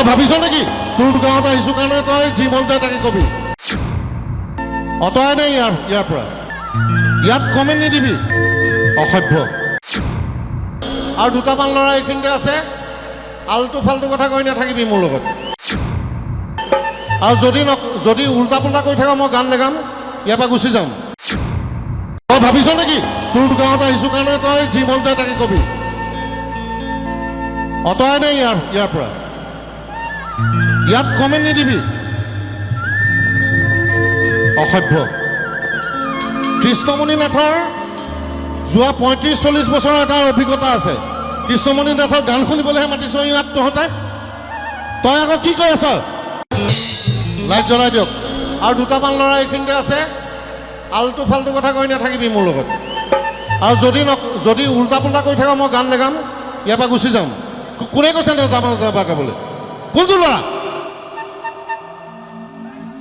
ভাবিছ নেকি তোৰ গাঁৱত আহিছোঁ কাৰণে তই যি মন যায় তাকে কবি অতৰাই নাই ইয়াৰ পৰা ইয়াত কমেণ্ট নিদিবি অসভ্য আৰু দুটামান ল'ৰা এইখিনিতে আছে আলটু ফাল্টু কথা কৈ নাথাকিবি মোৰ লগত আৰু যদি উল্টা পুল্টা কৈ থাক মই গান নেগাম ইয়াৰ পৰা গুচি যাম তই ভাবিছ নেকি তোৰ গাঁৱত আহিছোঁ কাৰণে তই যি মন যায় তাকে কবি অতৰাই নাই ইয়াৰ পৰা ইয়াত কমেণ্ট নিদিবি অসভ্য কৃষ্ণমণি নাথৰ যোৱা ৩৫-৪০ বছৰৰ এটা অভিজ্ঞতা আছে কৃষ্ণমণি নাথৰ গান শুনিবলৈহে মাতিছ ইয়াত তহঁতে তই আকৌ কি কৈ আছ লাইট জ্বলাই দিয়ক আৰু দুটামান ল'ৰা এইখিনিতে আছে আলটু ফাল্টু কথা কৈ নাথাকিবি মোৰ লগত আৰু যদি উল্টা পুল্টা কৈ থাক মই গান নেগাম ইয়াৰ পৰা গুচি যাম কোনে কৈছে নাযাবা গাবলৈ কোনটো ল'ৰা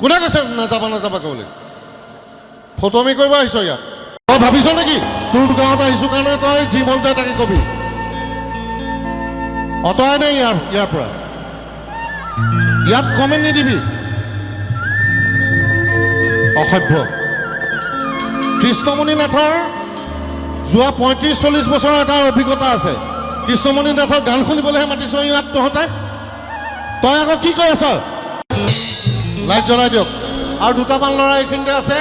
কোনে কৈছে নাযাবা গাবলৈ ফটোমি কৰিব আহিছ ইয়াত তই ভাবিছ নেকি তোৰ গাঁৱত আহিছোঁ কাৰণে তই যি মন যায় তাকে কবি অতৰাই নাই ইয়াৰ পৰা ইয়াত কমেণ্ট নিদিবি অসভ্য কৃষ্ণমণি নাথৰ যোৱা ৩৫-৪০ বছৰৰ এটা অভিজ্ঞতা আছে কৃষ্ণমণি নাথৰ গান শুনিবলৈহে মাতিছ ইয়াত তহঁতে তই আকৌ কি কৈ আছ লাইট জ্বলাই দিয়ক আৰু দুটামান ল'ৰা এইখিনিতে আছে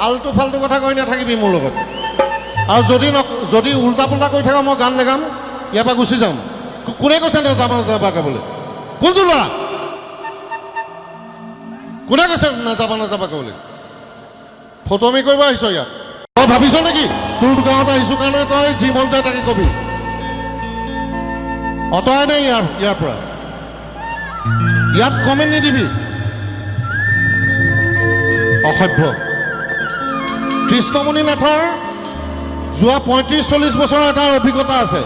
আলটু ফাল্টু কথা কৈ নাথাকিবি মোৰ লগত আৰু যদি উল্টা পুল্টা কৈ থাক মই গান নেগাম ইয়াৰ পৰা গুচি যাম কোনে কৈছে নাযাবা গাবলৈ কোনটো ল'ৰা কোনে কৈছে নাযাবা গাবলৈ ফটোমি কৰিব আহিছ ইয়াত তই ভাবিছ নেকি তোৰ গাঁৱত আহিছোঁ কাৰণে তই যি মন যায় তাকে কবি অতৰাই নাই ইয়াৰ পৰা ইয়াত কমেণ্ট নিদিবি অসভ্য কৃষ্ণমণি নাথৰ যোৱা ৩৫-৪০ বছৰৰ এটা অভিজ্ঞতা আছে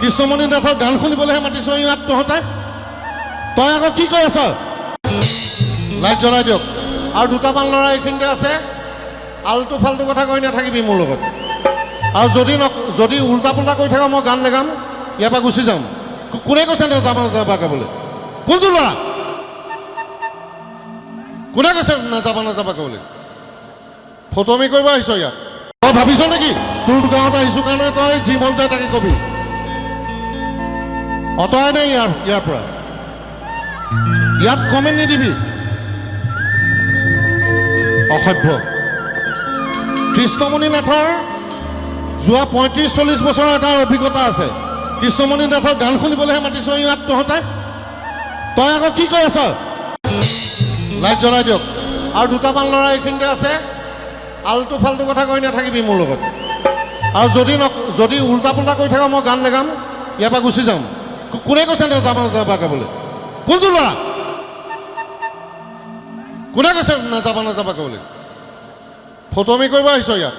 কৃষ্ণমণি নাথৰ গান শুনিবলৈহে মাতিছ ইয়াত তহঁতে তই আকৌ কি কৈ আছ লাইট জ্বলাই দিয়ক আৰু দুটামান ল'ৰা এইখিনিতে আছে আলটু ফাল্টু কথা কৈ নাথাকিবি মোৰ লগত আৰু যদি উল্টা পুল্টা কৈ থাক মই গান নেগাম ইয়াৰ পৰা গুচি যাম কোনে কৈছে নাযাবা গাবলৈ কোনটো ল'ৰা কোনে কৈছে নাযাবা গাবলৈ ফটোমি কৰিব আহিছ ইয়াত তই ভাবিছ নেকি তোৰ গাঁৱত আহিছোঁ কাৰণে তই যি মন যায় তাকে কবি অতৰাই নাই ইয়াৰ পৰা ইয়াত কমেণ্ট নিদিবি অসভ্য কৃষ্ণমণি নাথৰ যোৱা ৩৫-৪০ বছৰৰ এটা অভিজ্ঞতা আছে কৃষ্ণমণি নাথৰ গান শুনিবলৈহে মাতিছ ইয়াত তহঁতে তই আকৌ কি কৈ আছ লাইট জ্বলাই দিয়ক আৰু দুটামান ল'ৰা এইখিনিতে আছে আলটু ফাল্টু কথা কৈ নাথাকিবি মোৰ লগত আৰু যদি উল্টা পুল্টা কৈ থাক মই গান নেগাম ইয়াৰ পৰা গুচি যাম কোনে কৈছে নাযাবা গাবলৈ কোনটো ল'ৰা কোনে কৈছে নাযাবা গাবলৈ ফটোমি কৰিব আহিছ ইয়াত